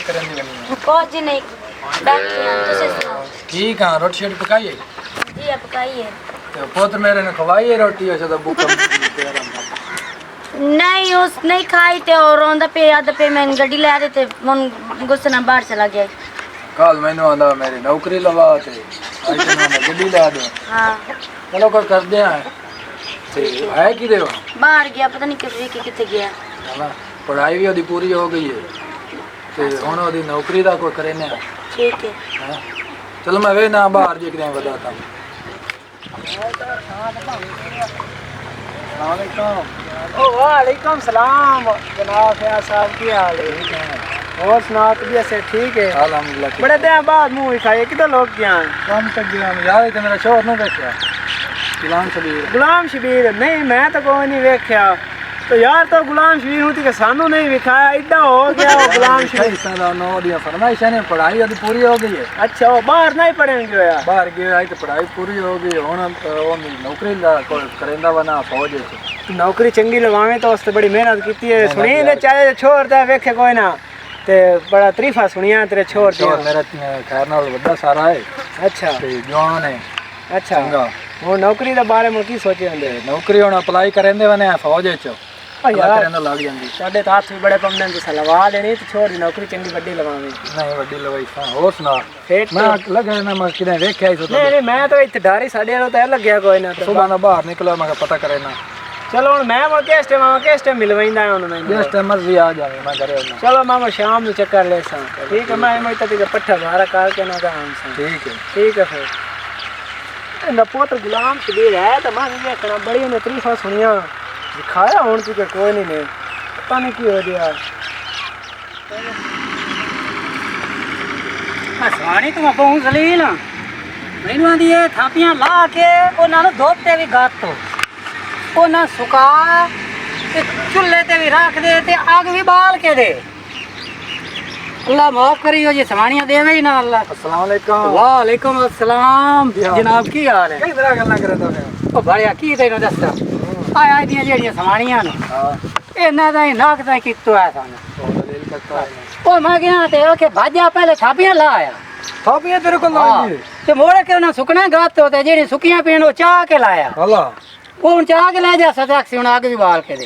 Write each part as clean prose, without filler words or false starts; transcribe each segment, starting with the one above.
करने वाली कुछ नहीं बैठी हैं तुसे सुनाओ ठीक है रोटी शोटी पकाई है जी आप पकाई है तो पुत्र मेरे ने खवाई है रोटी ऐसे तो भूख नहीं उस नहीं खाई थे और रोंदा पे याद पे मैं गड्डी ले रहे थे मन गुस्से ना बाहर चला गया कल मैंने आंदा मेरी नौकरी लवा थे आज मैं गड्डी ला दो हां चलो कर दे है कि देवा बाहर गया पता नहीं किस वीके किथे गया है पढ़ाई भी ओदी पूरी हो गई है ते हुन ओदी नौकरी दा कोई करे ना ठीक है चलो मैं वे ना बाहर जी के बताता हूं ओ वालेकुम सलाम जनाब क्या साहब की हाल है और सुना तबीयत से ठीक है अल्हम्दुलिल्लाह बड़े दिन बाद मुंह दिखाए किधर लोग गया काम तक गया यार कि मेरा शोर ना देखा गुलाम शबीर नहीं मैं तो कोई नहीं देखा तो यार तो गुलाम शबीर होती के सानू नहीं दिखाया इतना हो गया वो गुलाम शबीर साला नो दिया फरमाइश ने पढ़ाई अभी पूरी हो गई है अच्छा वो बाहर नहीं पढ़ेंगे यार बाहर गया है तो पढ़ाई पूरी हो गई हुन वो नौकरी दा कोई करेंदा वना फौज है नौकरी चंगी लगावे तो उससे बड़ी मेहनत की है सुनी ले चाहे छोड़दा वेखे कोई ना ते बड़ा तरीफा सुनिया तेरे छोड़ दिया मेरा खैर नाल बड़ा सारा है अच्छा जवान है अच्छा वो नौकरी के बारे में की सोचे होंगे नौकरी हुन अप्लाई करेंदे वने फौज च यार करने लग जांदी साडे तो हाथ भी बड़े पमने तो लगा लेनी तो छोड़ दी नौकरी चंगी बड़ी लगावे नहीं बड़ी लवाई सा और सुना फिर मैं लगे ना मैं किने देखया ही नहीं नहीं मैं तो इत्ते डारी साडे नो तो लग गया कोई ना सुबह ना बाहर निकला मैं पता करे ना चलो हुन मैं किस टाइम मिलवाइंदा हुन मैं जिस टाइम मर्जी आ जावे मैं करे ना चलो मामा शाम नु चक्कर ले सा ठीक है मैं इतना तक पट्ठा भारा काट के ना काम सा ठीक है फिर इंदा पुत्र गुलाम शबीर है तो मैं देखना बड़ी ने तरीफा सुनिया दिखाया हुन की कोई नहीं ने पता नहीं की हो गया असवानी तुम बहुत जलील मैनू आंदी है थापियां ला के ओना नु धोते भी गात तो ओना सुका ते चुल्हे ते भी रख दे ते आग भी बाल के दे अल्लाह माफ करियो जी सवानियां देवे ही ना अल्लाह अस्सलाम वालेकुम वालेकुम अस्सलाम जनाब की हाल है कई तरह गल्ला करे तो ओ बड़िया की तैनू दस्सा आया दी जेड़ियां सवानियां ने हां इना दा नाक दा कितो है सन ओ मैं गया ते ओके भाजा पहले थापियां ला आया थापियां तेरे को लाई ते मोड़े के ना सुकना गात तो ते जेड़ी सुकियां पेन ओ चाह के लाया अल्लाह वो चाह के ले जा सदाक्सी हुन आगे भी बाल के दे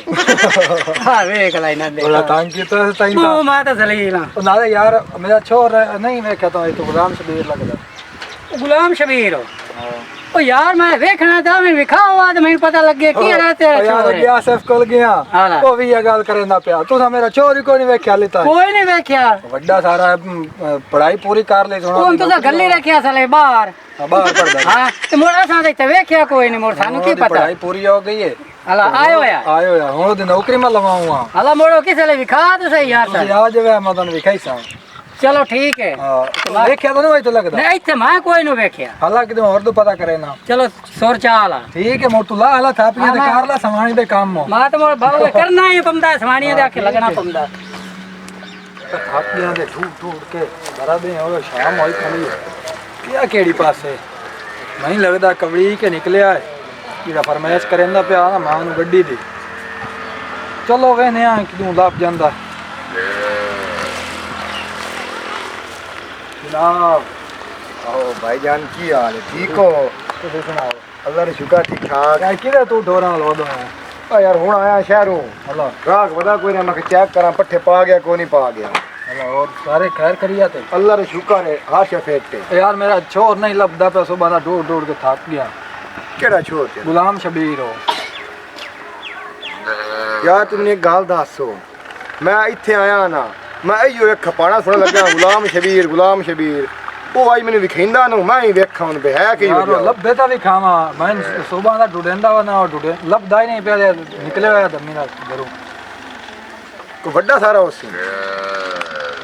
हां वेख लाई ना दे बोला तांग की तो तांग ओ मैं तो जलील हां ना यार मेरा छोर नहीं देखा तो गुलाम शबीर लगदा गुलाम शबीर हां ओ यार मैं देखना था मैं विखाओ आज मैं पता लग गया की रहते यार गया सेफ कल गया ओ भी ये गल करना पिया तू सा मेरा छोरी कोई नहीं वेख्या लेता कोई नहीं वेख्या बड़ा सारा पढ़ाई पूरी कर ले सुना तू तो गल्ली रखया साले बाहर बाहर पढ़दा हां ते मोड़ा सा ते वेख्या कोई नहीं मोड़ सानू की पता पढ़ाई पूरी हो गई है हला आयो या हुन दी नौकरी में लगाऊंगा हला मोड़ो किसे ले विखा तो सही यार तू आ जावे मदन विखाई सा चलो ठीक है हां देखया तो नहीं तो लगदा नहीं इथे मैं कोई नहीं वेख्या हला किदे और तो पता करे ना चलो सोर चाला ठीक है मोटुला हला थापियां दे कार ला सवाणी दे काम मो मां तो मोर बाबा करना ही पमदा सवाणियां दे आके लगना पमदा थापियां दे ठूक ठूक के बरा दे हो शाम होई खली क्या केड़ी पासे नहीं लगदा कवड़ी के निकलिया है कीड़ा फरमाइश करेंदा पिया ना मां नु गड्डी दी चलो वे ने आ किदू लाप जांदा जनाब आओ भाईजान की हाल है ठीक हो तुम सुनाओ अल्लाह रे शुक्र ठीक ठाक क्या किधर तू ढोरा लोदो है आ यार हुन आया शहरों अल्लाह राग वदा कोई ना मैं चेक करा पट्ठे पा गया कोई नहीं पा गया अल्लाह और सारे खैर करिया थे अल्लाह रे शुक्र है हाशा फेटे यार मेरा छोर नहीं लबदा पे सुबह दा ढूंढ ढूंढ के थक गया केड़ा छोर ते गुलाम शबीर हो यार तुमने एक गाल दसो मैं इत्थे आया ना मैं इयो एक खपाना सुन लगा गुलाम शबीर ओ आई मैंने विखेंदा नु मैं ही देखा उन बे है कि यार लबे ता भी खावा मैं सुबह दा ढूंढेंदा वा ना ढूंढे लबदा ही नहीं पे निकले हुआ दमी ना घरों को बड़ा सारा उस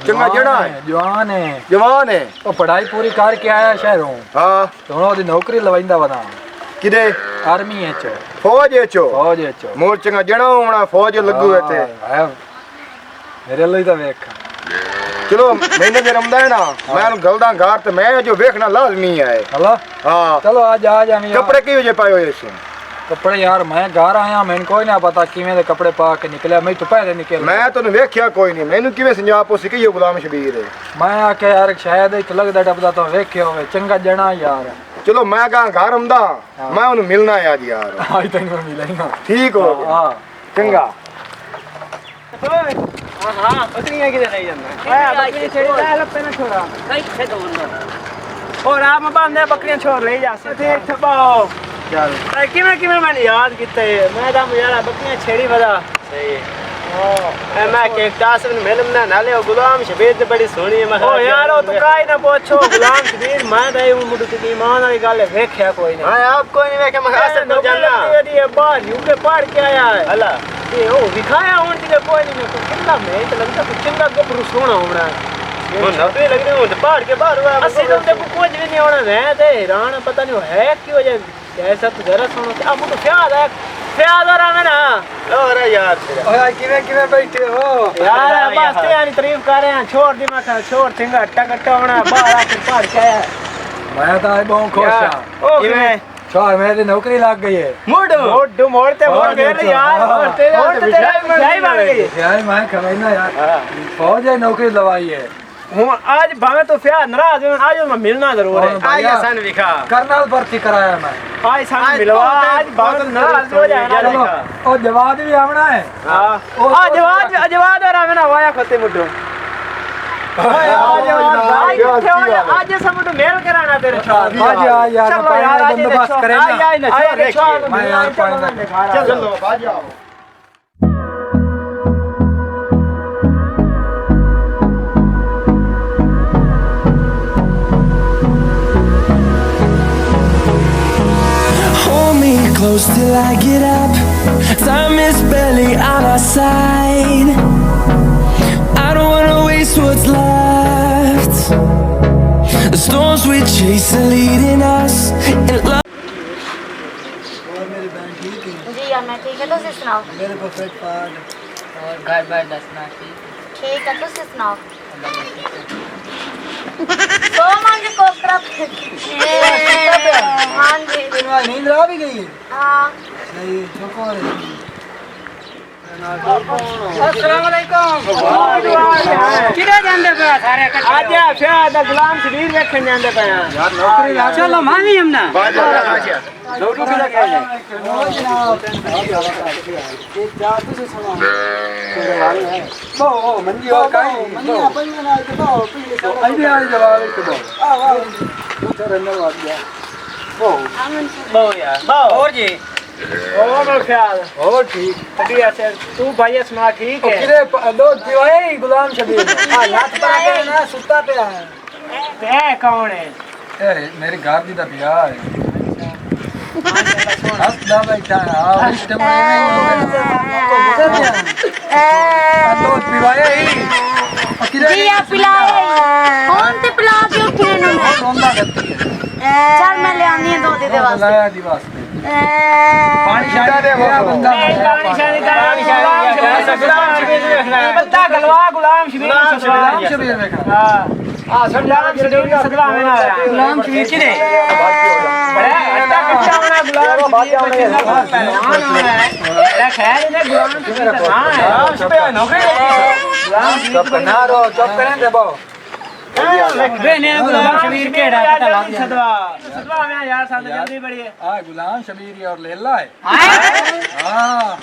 चंगा जड़ा है जवान है ओ पढ़ाई पूरी करके आया शहरों हां तो हुन ओदी नौकरी लवाइंदा वा ना किदे आर्मी है चो फौज है चो मोर चंगा जड़ा होना फौज लगू है ते मेरे लिए तो वेख चलो मैंने जे रमदा है ना मैं गलदा घर ते मैं जो देखना लाजमी है हला हां चलो आज आ जा मैं कपड़े कियो जे पायो ऐसे कपड़े यार मैं घर आया मैंने कोई ना पता किवें दे कपड़े पा के निकले मैं तो पहले निकल मैं तैਨੂੰ ਵੇਖਿਆ ਕੋਈ ਨਹੀਂ ਮੈਨੂੰ ਕਿਵੇਂ ਸੰਜਾਪ ਹੋ ਸਕੀ ਇਹ ਗੁਲਾਮ ਸ਼ਬੀਰ ਹੈ मैं आके यार शायद इच लगदा डबदा तो वेख्या होवे चंगा जणा यार ਚਲੋ ਮੈਂ ਕਹਾਂ ਘਰ ਆਉਂਦਾ ਮੈਂ ਉਹਨੂੰ ਮਿਲਣਾ ਹੈ ਅੱਜ ਯਾਰ आज तक नहीं मिलेगा ਠੀਕ ਹੋ ਗਿਆ हां ਚੰਗਾ हाँ बकरियां किधर नहीं जाना है बकरी छेड़ी जा लपे ना छोड़ा कैसे दोनों और आप बांधे बकरियां छोड़ ले जा सकते थबाओ चल किवें मैंने याद किते मैं दा यार बकरियां छेड़ी बदा सही है मैं के दास ने मेल में ना ले गुलाम शबीर ते बड़ी सोहनी है ओ यार ओ तू काई ना पूछो गुलाम शबीर मैं दा मुंडू की ईमान वाली गल वेख्या कोई नहीं हां आप कोई नहीं वेख्या मैं असर तो जानना ये बाहर यूके पढ़ के आया है हला ये ओ दिखाया हुन ते कोई नहीं को कितना मैं तो लगता कुछ कितना गबरू सोना होना वो नबे लग रहे हो पहाड़ के बाहर हुआ असली तो देखो कुछ भी नहीं होना मैं ते हैरान पता नहीं है क्यों वजह कैसा तो जरा सुनो अब तो फ्याद आ रहा है ना और यार ओए किवें बैठे हो यार बस ते यानी तारीफ कर रहे हैं छोड़ दी मैं छोड़ थिंगा टकटा होना बाहर आके पहाड़ के आया मैं तो आज बहुत खुश हूं ओ किवें छोड़ मेरी नौकरी लग गई है मोड़ते मोड़ गए यार मोड़ तेरा जाई बन गई यार मैं खबरना यार फौज है नौकरी लवाई है हूं आज भावे तो फ्याद नाराज हूं आज मैं मिलना जरूर है आज सन दिखा कर्नल भर्ती कराया मैं आज सन मिलवा आज भावे नाराज हो जाए ना और जवाब भी आवना है हां आज जवाब और आवे ना वाया खते मुड्डो आज सब तो मेल कराना तेरे साथ आज यार बंदोबस्त करे ना मैं यार चलो बाज आओ Close till I get up. Time is barely on our side. I don't wanna waste what's left. The storms we chase are leading us. And love. जी यार मैं ठीक है तो सुनाओ मेरे को पेट पार और घर बार दसना ठीक है तो सुनाओ तो मुझे कोकरा हाँ जी नींद आ भी गई हाँ सही शुक्र अस्सलाम वालेकुम किधर जांदे पे सारे आज फ्याद गुलाम शबीर देखने जांदे पे यार नौकरी लग चलो मानी हमना बाज आओ नौकरी की लगे जाए एक जात से सुना वो मंजी और काई मंजी अपन ना के तो पीले से आईडी आ जवाब के दो आ वाह पूछो रंदर वाद गया बहु यार बहु और जी और ख्याल और ठीक बढ़िया से तू भाई सुना ठीक है किरे दो दिवाए गुलाम शबीर हां लात पर के ना सुता पे है कौन है ए मेरे घर दी दा ब्याह है हंसदा बैठा है हां इस टाइम को गुजर गया दो दिवाए जी आप पिलाए कौन ते पिला के उठे न रोंदा करती है चल मैं ले आनी है दो दे वास्ते लाया दी वास्ते पानी शानी दे बंदा पानी शानी बंदा गलवा गुलाम शबीर देखा हां गुलाम शबीर का सलाम है ना गुलाम शबीर की ने बड़ा अच्छा कच्चा होना गुलाम शबीर खैर ने गुलाम शबीर हां गुलाम शबीर नौकरी गुलाम चुप करना रो चुप करें दे बो बेने गुलाम शबीर केड़ा पता लग गया सदवा में यार साथ जल्दी बड़ी है हां गुलाम शबीर और लेला है हां